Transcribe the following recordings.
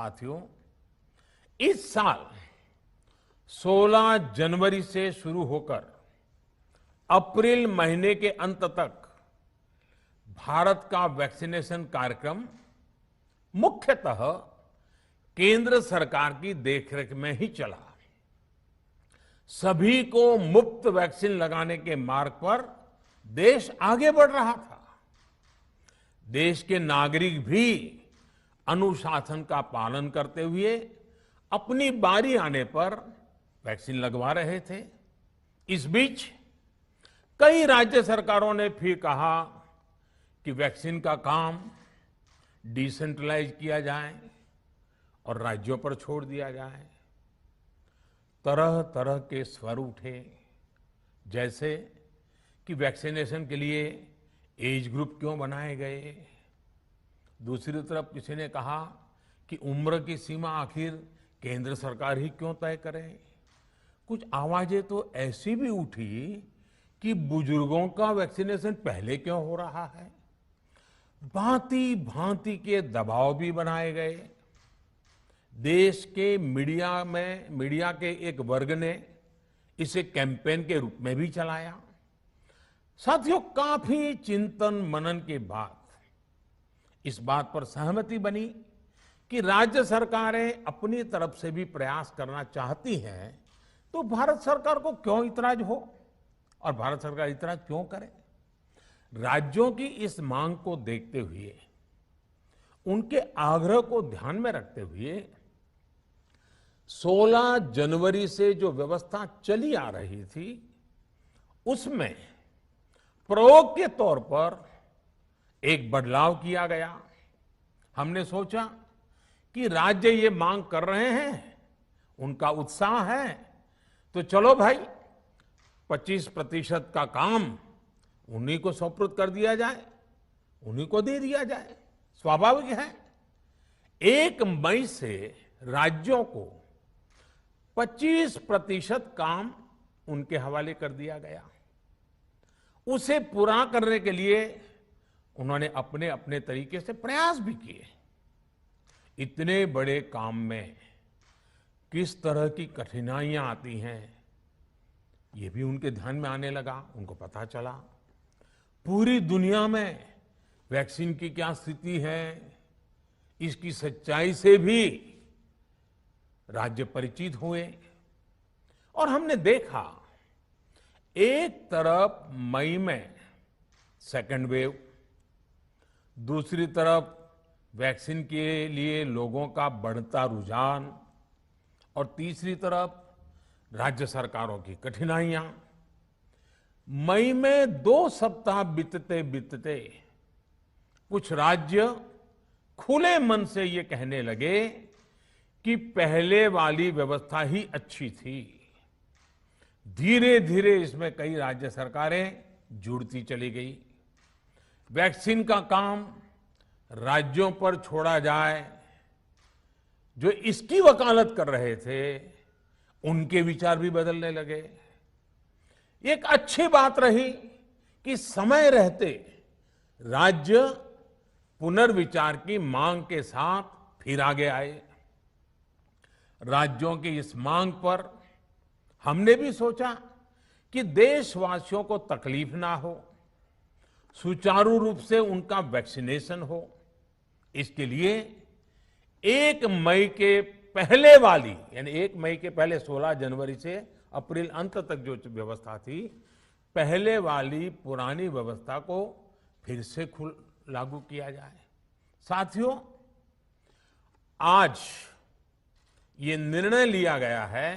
साथियों, इस साल 16 जनवरी से शुरू होकर अप्रैल महीने के अंत तक भारत का वैक्सीनेशन कार्यक्रम मुख्यतः केंद्र सरकार की देखरेख में ही चला। सभी को मुफ्त वैक्सीन लगाने के मार्ग पर देश आगे बढ़ रहा था। देश के नागरिक भी अनुशासन का पालन करते हुए अपनी बारी आने पर वैक्सीन लगवा रहे थे। इस बीच कई राज्य सरकारों ने फिर कहा कि वैक्सीन का काम डिसेंट्रलाइज किया जाए और राज्यों पर छोड़ दिया जाए। तरह तरह के स्वर उठे, जैसे कि वैक्सीनेशन के लिए एज ग्रुप क्यों बनाए गए। दूसरी तरफ किसी ने कहा कि उम्र की सीमा आखिर केंद्र सरकार ही क्यों तय करे। कुछ आवाजें तो ऐसी भी उठी कि बुजुर्गों का वैक्सीनेशन पहले क्यों हो रहा है। भांति भांति के दबाव भी बनाए गए। देश के मीडिया के एक वर्ग ने इसे कैंपेन के रूप में भी चलाया। साथियों, काफी चिंतन मनन के बाद इस बात पर सहमति बनी कि राज्य सरकारें अपनी तरफ से भी प्रयास करना चाहती हैं, तो भारत सरकार को क्यों इतराज हो और भारत सरकार इतराज क्यों करे। राज्यों की इस मांग को देखते हुए, उनके आग्रह को ध्यान में रखते हुए 16 जनवरी से जो व्यवस्था चली आ रही थी, उसमें प्रयोग के तौर पर एक बदलाव किया गया। हमने सोचा कि राज्य ये मांग कर रहे हैं, उनका उत्साह है, तो चलो भाई 25% का काम उन्हीं को सुपुर्द कर दिया जाए, उन्हीं को दे दिया जाए। स्वाभाविक है 1 मई से राज्यों को 25% काम उनके हवाले कर दिया गया। उसे पूरा करने के लिए उन्होंने अपने अपने तरीके से प्रयास भी किए। इतने बड़े काम में किस तरह की कठिनाइयां आती हैं, ये भी उनके ध्यान में आने लगा। उनको पता चला पूरी दुनिया में वैक्सीन की क्या स्थिति है, इसकी सच्चाई से भी राज्य परिचित हुए। और हमने देखा, एक तरफ मई में सेकेंड वेव, दूसरी तरफ वैक्सीन के लिए लोगों का बढ़ता रुझान, और तीसरी तरफ राज्य सरकारों की कठिनाइयां। मई में 2 सप्ताह बीतते बीतते कुछ राज्य खुले मन से ये कहने लगे कि पहले वाली व्यवस्था ही अच्छी थी। धीरे धीरे इसमें कई राज्य सरकारें जुड़ती चली गई। वैक्सीन का काम राज्यों पर छोड़ा जाए, जो इसकी वकालत कर रहे थे, उनके विचार भी बदलने लगे। एक अच्छी बात रही कि समय रहते राज्य पुनर्विचार की मांग के साथ फिर आगे आए। राज्यों की इस मांग पर हमने भी सोचा कि देशवासियों को तकलीफ ना हो, सुचारू रूप से उनका वैक्सीनेशन हो। इसके लिए 1 मई के पहले वाली, यानी 1 मई के पहले 16 जनवरी से अप्रैल अंत तक जो व्यवस्था थी, पहले वाली पुरानी व्यवस्था को फिर से लागू किया जाए। साथियों, आज ये निर्णय लिया गया है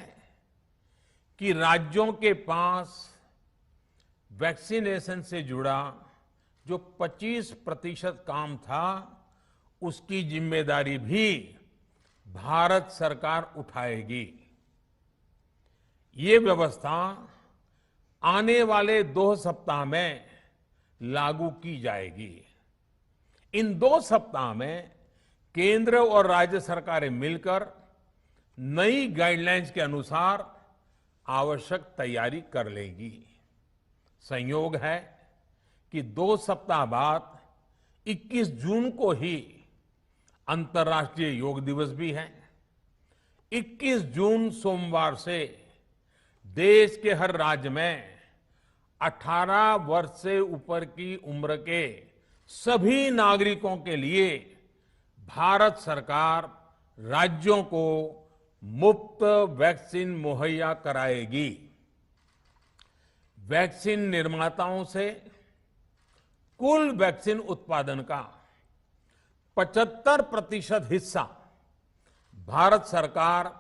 कि राज्यों के पास वैक्सीनेशन से जुड़ा जो 25% काम था, उसकी जिम्मेदारी भी भारत सरकार उठाएगी। ये व्यवस्था आने वाले 2 सप्ताह में लागू की जाएगी। इन 2 सप्ताह में केंद्र और राज्य सरकारें मिलकर नई गाइडलाइंस के अनुसार आवश्यक तैयारी कर लेगी। संयोग है कि 2 सप्ताह बाद 21 जून को ही अंतर्राष्ट्रीय योग दिवस भी है। 21 जून सोमवार से देश के हर राज्य में 18 वर्ष से ऊपर की उम्र के सभी नागरिकों के लिए भारत सरकार राज्यों को मुफ्त वैक्सीन मुहैया कराएगी। वैक्सीन निर्माताओं से कुल वैक्सीन उत्पादन का 75% हिस्सा भारत सरकार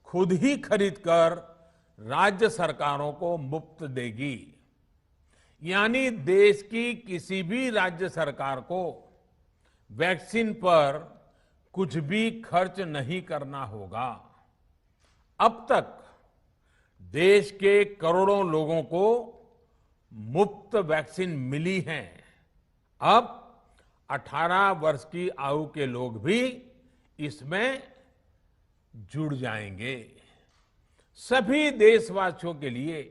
खुद ही खरीदकर राज्य सरकारों को मुफ्त देगी। यानी देश की किसी भी राज्य सरकार को वैक्सीन पर कुछ भी खर्च नहीं करना होगा। अब तक देश के करोड़ों लोगों को मुफ्त वैक्सीन मिली है। अब 18 वर्ष की आयु के लोग भी इसमें जुड़ जाएंगे। सभी देशवासियों के लिए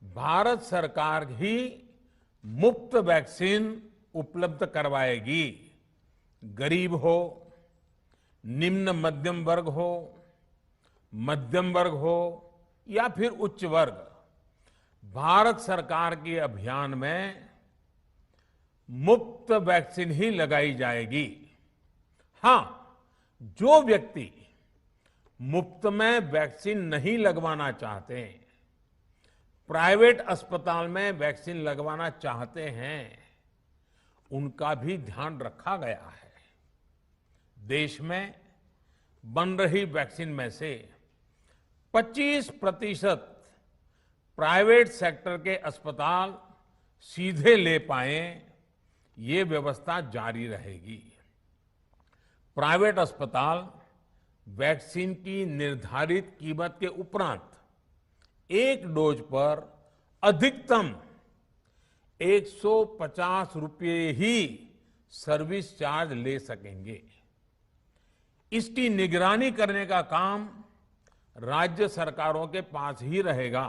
भारत सरकार ही मुफ्त वैक्सीन उपलब्ध करवाएगी। गरीब हो, निम्न मध्यम वर्ग हो, मध्यम वर्ग हो या फिर उच्च वर्ग, भारत सरकार के अभियान में मुफ्त वैक्सीन ही लगाई जाएगी। हां, जो व्यक्ति मुफ्त में वैक्सीन नहीं लगवाना चाहते, प्राइवेट अस्पताल में वैक्सीन लगवाना चाहते हैं, उनका भी ध्यान रखा गया है। देश में बन रही वैक्सीन में से 25% प्राइवेट सेक्टर के अस्पताल सीधे ले पाए, ये व्यवस्था जारी रहेगी। प्राइवेट अस्पताल वैक्सीन की निर्धारित कीमत के उपरांत एक डोज पर अधिकतम 150 रुपये ही सर्विस चार्ज ले सकेंगे। इसकी निगरानी करने का काम राज्य सरकारों के पास ही रहेगा।